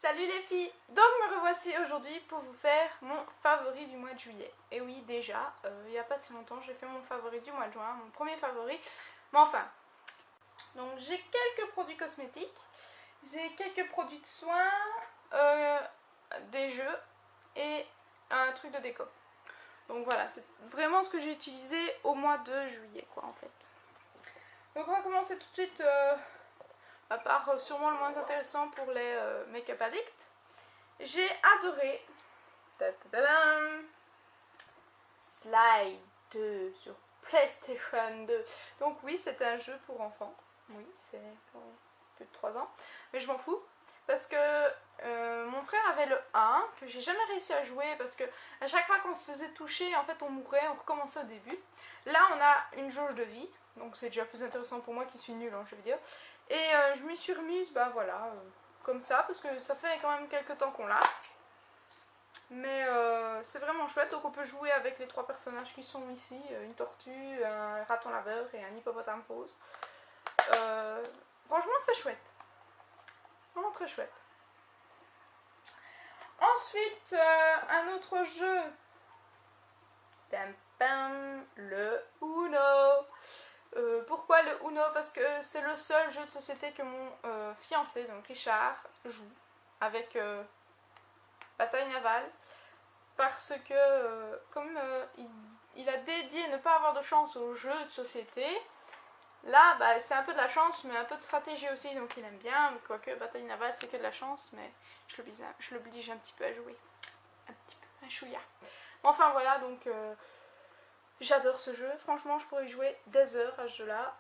Salut les filles! Donc me revoici aujourd'hui pour vous faire mon favori du mois de juillet. Et oui, déjà, il n'y a pas si longtemps, j'ai fait mon favori du mois de juin, mon premier favori. Mais enfin, donc j'ai quelques produits cosmétiques, j'ai quelques produits de soins, des jeux et un truc de déco. Donc voilà, c'est vraiment ce que j'ai utilisé au mois de juillet, quoi, en fait. Donc on va commencer tout de suite, à part sûrement le moins intéressant pour les make-up addicts. J'ai adoré Slide 2 sur PlayStation 2. Donc oui, c'est un jeu pour enfants. Oui, c'est pour plus de 3 ans. Mais je m'en fous. Parce que mon frère avait le 1, que j'ai jamais réussi à jouer. Parce que à chaque fois qu'on se faisait toucher, en fait on mourait, on recommençait au début. Là on a une jauge de vie. Donc c'est déjà plus intéressant pour moi qui suis nulle en jeu vidéo. Et je m'y suis remise, bah voilà, comme ça. Parce que ça fait quand même quelques temps qu'on l'a. Mais c'est vraiment chouette, donc on peut jouer avec les 3 personnages qui sont ici, une tortue, un raton laveur et un hippopotame rose. Franchement c'est chouette, vraiment très chouette. Ensuite, un autre jeu, le Uno. Pourquoi le Uno? Parce que c'est le seul jeu de société que mon fiancé, donc Richard, joue avec bataille navale, parce que comme il a dédié ne pas avoir de chance aux jeux de société, là bah, c'est un peu de la chance mais un peu de stratégie aussi, donc il aime bien, quoique bataille navale c'est que de la chance, mais je l'oblige un petit peu à jouer, un petit peu, un chouïa. Enfin voilà, donc j'adore ce jeu, franchement je pourrais y jouer des heures à ce jeu là.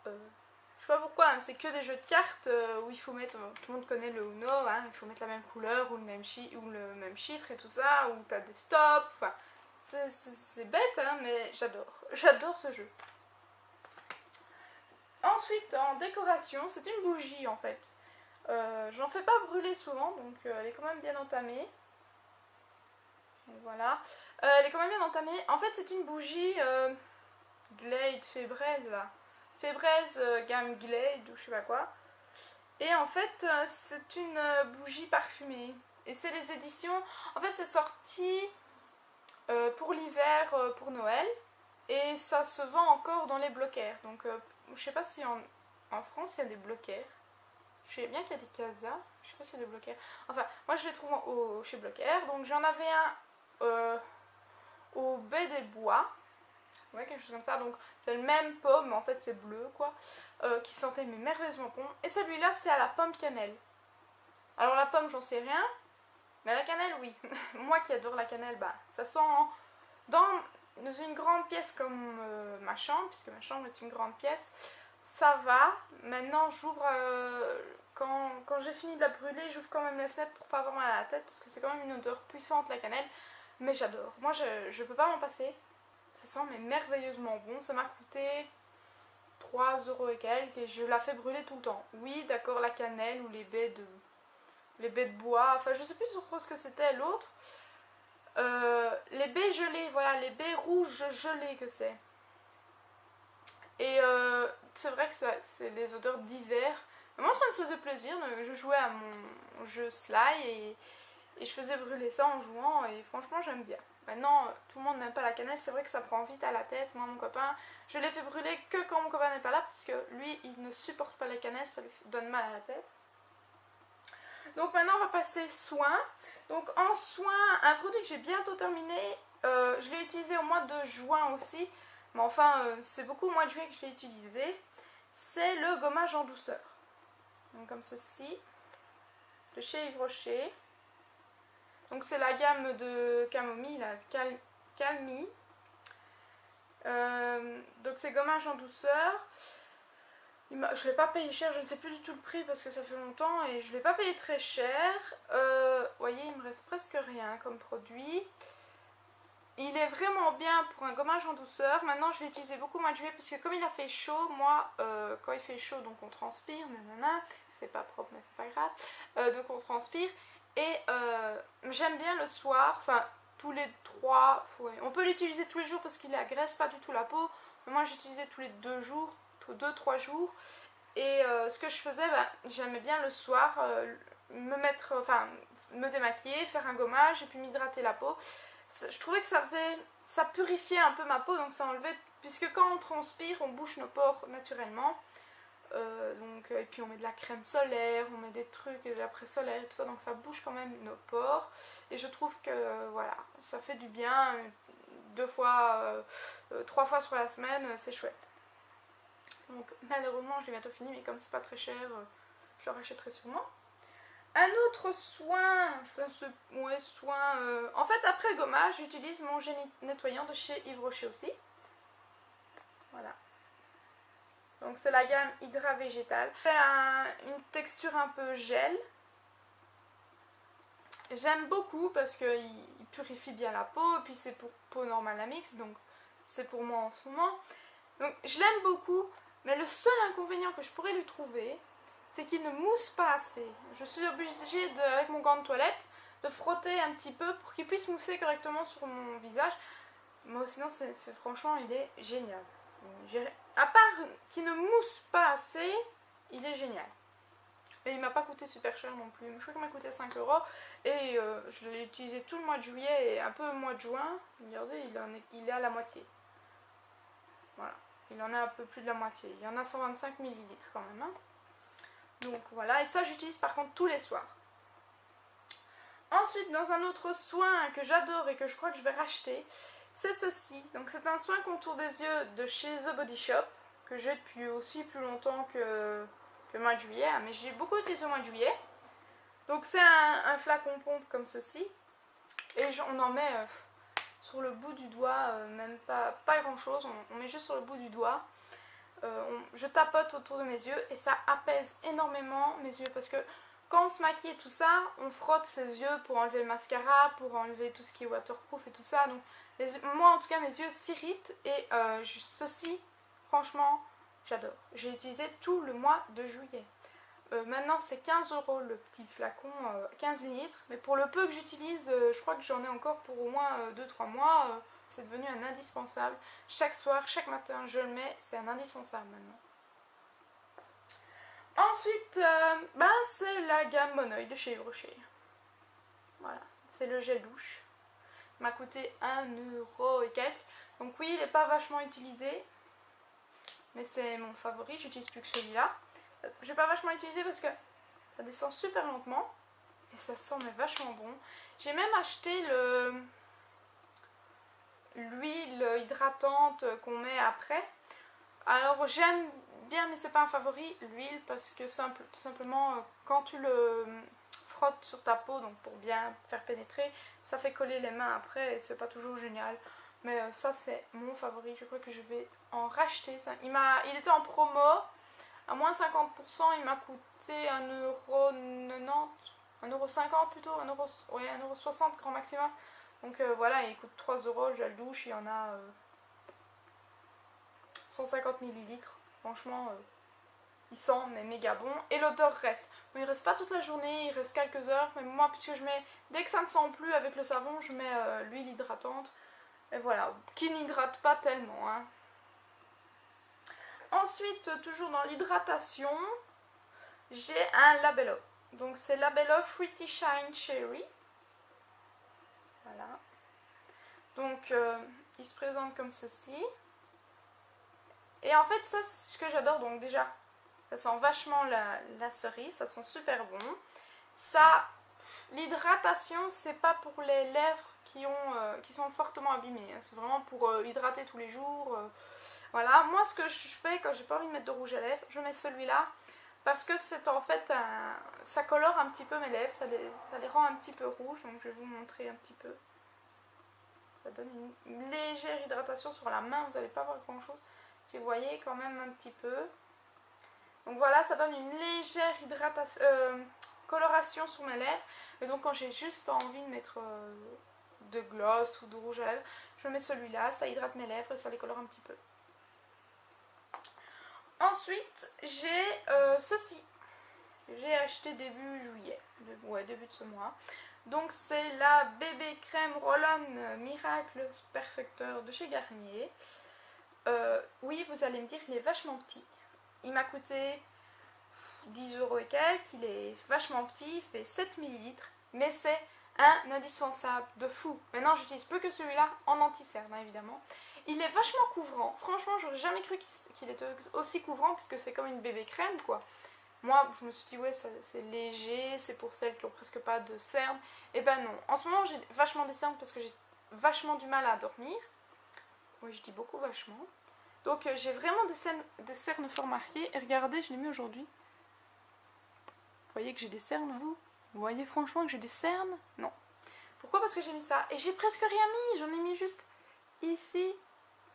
Je sais pas pourquoi, hein, c'est que des jeux de cartes où il faut mettre, tout le monde connaît le Uno, hein, il faut mettre la même couleur ou le même chiffre et tout ça, ou t'as des stops, enfin c'est bête hein, mais j'adore ce jeu. Ensuite en décoration, c'est une bougie en fait. J'en fais pas brûler souvent, donc elle est quand même bien entamée. Donc, voilà, elle est quand même bien entamée. En fait c'est une bougie Glade Febreze là. Febreze gamme Glade ou je sais pas quoi. Et en fait c'est une bougie parfumée. Et c'est les éditions, en fait c'est sorti pour l'hiver, pour Noël. Et ça se vend encore dans les Blocaires. Donc je sais pas si en France il y a des Blocaires. Je sais bien qu'il y a des Casa. Je sais pas s'il y a des Blocaires. Enfin moi je les trouve chez Blocaires. Donc j'en avais un au Baie des Bois. Ouais, quelque chose comme ça, donc c'est le même pomme, mais en fait c'est bleu quoi, qui sentait mais merveilleusement bon. Et celui-là c'est à la pomme cannelle. Alors la pomme j'en sais rien, mais la cannelle oui. Moi qui adore la cannelle, bah ça sent dans une grande pièce comme ma chambre, puisque ma chambre est une grande pièce, ça va. Maintenant j'ouvre, quand j'ai fini de la brûler, j'ouvre quand même les fenêtres pour pas avoir mal à la tête, parce que c'est quand même une odeur puissante la cannelle, mais j'adore. Moi je peux pas m'en passer. Ça sent mais merveilleusement bon, ça m'a coûté 3 € et quelques et je la fais brûler tout le temps. Oui d'accord, la cannelle ou les baies de bois, enfin je sais plus trop ce que c'était l'autre. Les baies gelées, voilà, les baies rouges gelées que c'est. Et c'est vrai que c'est des odeurs d'hiver. Moi ça me faisait plaisir, donc je jouais à mon jeu Sly et je faisais brûler ça en jouant et franchement j'aime bien. Maintenant, tout le monde n'aime pas la cannelle, c'est vrai que ça prend vite à la tête. Moi, mon copain, je l'ai fait brûler que quand mon copain n'est pas là, parce que lui, il ne supporte pas la cannelle, ça lui donne mal à la tête. Donc maintenant, on va passer soin. Donc en soin, un produit que j'ai bientôt terminé, je l'ai utilisé au mois de juin aussi, mais enfin, c'est beaucoup au mois de juillet que je l'ai utilisé. C'est le gommage en douceur. Donc comme ceci, de chez Yves Rocher. Donc c'est la gamme de camomille, la Calmie. Donc c'est gommage en douceur. Je ne l'ai pas payé cher, je ne sais plus du tout le prix parce que ça fait longtemps et je ne l'ai pas payé très cher. Vous voyez, il me reste presque rien comme produit. Il est vraiment bien pour un gommage en douceur. Maintenant je l'ai utilisé beaucoup au mois de juillet parce que comme il a fait chaud, moi quand il fait chaud donc on transpire, nanana, c'est pas propre mais c'est pas grave, donc on transpire. Et j'aime bien le soir, enfin tous les 3, ouais. On peut l'utiliser tous les jours parce qu'il agresse pas du tout la peau. Mais moi j'utilisais tous les 2 jours, 2-3 jours. Et ce que je faisais, bah, j'aimais bien le soir me mettre, enfin me démaquiller, faire un gommage et puis m'hydrater la peau. Je trouvais que ça purifiait un peu ma peau, donc ça enlevait, puisque quand on transpire, on bouche nos pores naturellement. Et puis on met de la crème solaire, on met des trucs, de la presse solaire et tout ça, donc ça bouge quand même nos pores. Et je trouve que voilà, ça fait du bien, 3 fois sur la semaine, c'est chouette. Donc malheureusement je l'ai bientôt fini, mais comme c'est pas très cher, je le rachèterai sûrement. Un autre soin, en fait après le gommage, j'utilise mon génie nettoyant de chez Yves Rocher aussi. Voilà. Donc c'est la gamme Hydra Végétal. C'est une texture un peu gel. J'aime beaucoup parce qu'il purifie bien la peau, et puis c'est pour peau normale à mix, donc c'est pour moi en ce moment. Donc je l'aime beaucoup, mais le seul inconvénient que je pourrais lui trouver, c'est qu'il ne mousse pas assez. Je suis obligée, avec mon gant de toilette, de frotter un petit peu pour qu'il puisse mousser correctement sur mon visage. Mais sinon, franchement, il est génial. À part qu'il ne mousse pas assez, il est génial. Et il m'a pas coûté super cher non plus. Je crois qu'il m'a coûté 5 € et je l'ai utilisé tout le mois de juillet et un peu le mois de juin. Regardez, il est à la moitié. Voilà, il en a un peu plus de la moitié. Il y en a 125 ml quand même. Hein. Donc voilà, et ça j'utilise par contre tous les soirs. Ensuite, dans un autre soin que j'adore et que je crois que je vais racheter, c'est ceci. Donc c'est un soin contour des yeux de chez The Body Shop, que j'ai depuis aussi plus longtemps que le mois de juillet, mais j'ai beaucoup utilisé au mois de juillet. Donc c'est un flacon pompe comme ceci, et on en met sur le bout du doigt, même pas grand chose, on met juste sur le bout du doigt. Je tapote autour de mes yeux et ça apaise énormément mes yeux, parce que quand on se maquille et tout ça, on frotte ses yeux pour enlever le mascara, pour enlever tout ce qui est waterproof et tout ça. Donc moi en tout cas mes yeux s'irritent et ceci franchement j'adore. J'ai utilisé tout le mois de juillet. Maintenant c'est 15 € le petit flacon, 15 litres, mais pour le peu que j'utilise, je crois que j'en ai encore pour au moins 2-3 mois. C'est devenu un indispensable. Chaque soir, chaque matin, je le mets, c'est un indispensable maintenant. Ensuite, c'est la gamme Mon Oeil de chez Yves Rocher. Voilà, c'est le gel douche. Il m'a coûté 1 € et quelques. Donc oui, il n'est pas vachement utilisé, mais c'est mon favori, j'utilise plus que celui-là. Je vais pas vachement l'utiliser parce que ça descend super lentement et ça sent mais vachement bon. J'ai même acheté l'huile hydratante qu'on met après. Alors j'aime bien, mais c'est pas un favori, l'huile, parce que tout simplement quand tu le frottes sur ta peau, donc pour bien faire pénétrer, ça fait coller les mains après et c'est pas toujours génial. Mais ça c'est mon favori, je crois que je vais en racheter ça. Il était en promo à moins 50%, il m'a coûté 1,90 €, 1,50 € plutôt, 1,60 € grand maximum. Donc voilà, il coûte 3 €, le gel douche, il y en a 150 ml. Franchement, il sent mais méga bon. Et l'odeur reste. Bon, il reste pas toute la journée, il reste quelques heures. Mais moi, puisque je mets, dès que ça ne sent plus avec le savon, je mets l'huile hydratante. Et voilà, qui n'hydrate pas tellement. Hein. Ensuite, toujours dans l'hydratation, j'ai un Labello. Donc c'est Labello Fruity Shine Cherry. Voilà. Donc il se présente comme ceci. Et en fait ça c'est ce que j'adore. Donc déjà ça sent vachement la cerise, ça sent super bon. Ça, l'hydratation c'est pas pour les lèvres qui sont fortement abîmées. Hein. C'est vraiment pour hydrater tous les jours. Voilà, moi ce que je fais quand j'ai pas envie de mettre de rouge à lèvres, je mets celui-là. Parce que c'est en fait ça colore un petit peu mes lèvres, ça les rend un petit peu rouges. Donc je vais vous montrer un petit peu. Ça donne une légère hydratation sur la main, vous n'allez pas voir grand chose. Si vous voyez quand même un petit peu. Donc voilà, ça donne une légère coloration sur mes lèvres. Et donc quand j'ai juste pas envie de mettre de gloss ou de rouge à lèvres, je mets celui-là, ça hydrate mes lèvres et ça les colore un petit peu. Ensuite, j'ai ceci. J'ai acheté début juillet, début de ce mois. Donc c'est la bébé crème Roll-On Miracle Perfecteur de chez Garnier. Oui, vous allez me dire qu'il est vachement petit. Il m'a coûté 10 € et quelques, il est vachement petit, il fait 7 ml. mais c'est un indispensable de fou. Maintenant j'utilise plus que celui-là en anti-cerne hein, évidemment. Il est vachement couvrant, franchement j'aurais jamais cru qu'il était aussi couvrant puisque c'est comme une bébé crème quoi. Moi je me suis dit ouais c'est léger, c'est pour celles qui ont presque pas de cernes. Et ben non, en ce moment j'ai vachement des cernes parce que j'ai vachement du mal à dormir. Oui je dis beaucoup vachement. Donc j'ai vraiment des cernes fort marquées et regardez je l'ai mis aujourd'hui. Vous voyez que j'ai des cernes vous? Vous voyez franchement que j'ai des cernes? Non. Pourquoi? Parce que j'ai mis ça. Et j'ai presque rien mis. J'en ai mis juste ici.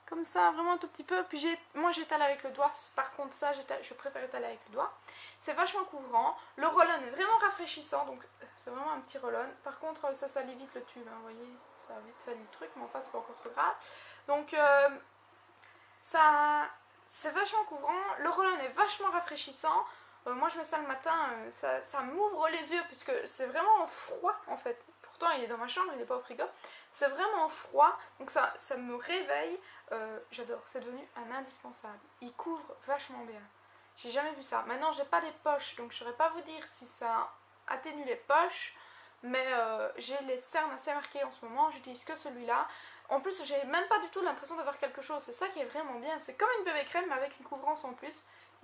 Comme ça, vraiment un tout petit peu. Puis moi j'étale avec le doigt. Par contre ça, je préfère étaler avec le doigt. C'est vachement couvrant. Le roll-on est vraiment rafraîchissant. Donc c'est vraiment un petit roll-on. Par contre ça salit vite le tube. Hein, vous voyez? Ça a vite sali le truc. Mais enfin c'est pas encore trop grave. Donc ça... c'est vachement couvrant. Le roll-on est vachement rafraîchissant. Moi je mets ça le matin, ça m'ouvre les yeux puisque c'est vraiment froid en fait. Pourtant il est dans ma chambre, il n'est pas au frigo. C'est vraiment froid, donc ça me réveille. J'adore, c'est devenu un indispensable. Il couvre vachement bien. J'ai jamais vu ça. Maintenant j'ai pas les poches, donc je saurais pas vous dire si ça atténue les poches. Mais j'ai les cernes assez marquées en ce moment, j'utilise que celui-là. En plus j'ai même pas du tout l'impression d'avoir quelque chose, c'est ça qui est vraiment bien. C'est comme une bébé crème mais avec une couvrance en plus.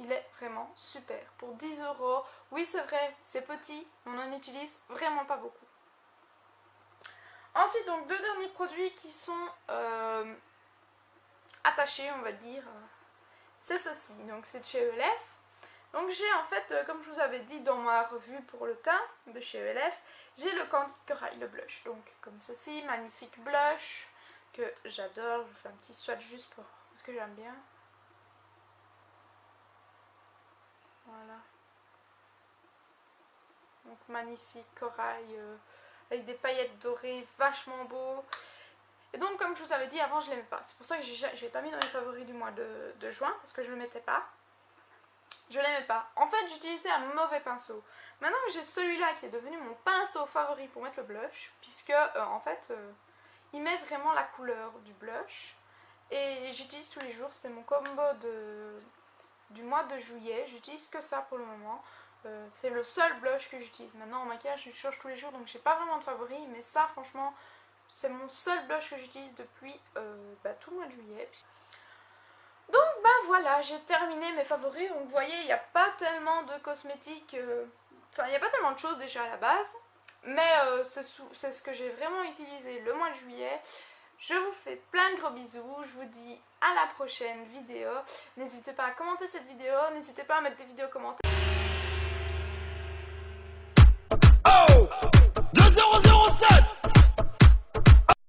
Il est vraiment super. Pour 10 €, oui c'est vrai, c'est petit, mais on en utilise vraiment pas beaucoup. Ensuite, donc deux derniers produits qui sont attachés, on va dire. C'est ceci, donc c'est de chez ELF. Donc j'ai en fait, comme je vous avais dit dans ma revue pour le teint de chez ELF, j'ai le Candid Corail, le blush. Donc comme ceci, magnifique blush que j'adore. Je fais un petit swatch juste parce que j'aime bien. Voilà. Donc magnifique corail avec des paillettes dorées, vachement beau. Et donc comme je vous avais dit avant je l'aimais pas. C'est pour ça que je l'ai pas mis dans les favoris du mois de juin parce que je le mettais pas. Je l'aimais pas. En fait j'utilisais un mauvais pinceau. Maintenant que j'ai celui-là qui est devenu mon pinceau favori pour mettre le blush, puisque en fait il met vraiment la couleur du blush. Et j'utilise tous les jours, c'est mon combo du mois de juillet. J'utilise que ça pour le moment. C'est le seul blush que j'utilise. Maintenant en maquillage je change tous les jours donc j'ai pas vraiment de favoris, mais ça franchement c'est mon seul blush que j'utilise depuis tout le mois de juillet. Donc voilà, j'ai terminé mes favoris. Donc vous voyez il n'y a pas tellement de cosmétiques, enfin il n'y a pas tellement de choses déjà à la base, mais c'est ce que j'ai vraiment utilisé le mois de juillet. Je vous fais plein de gros bisous, je vous dis à la prochaine vidéo. N'hésitez pas à commenter cette vidéo, n'hésitez pas à mettre des vidéos commentaires.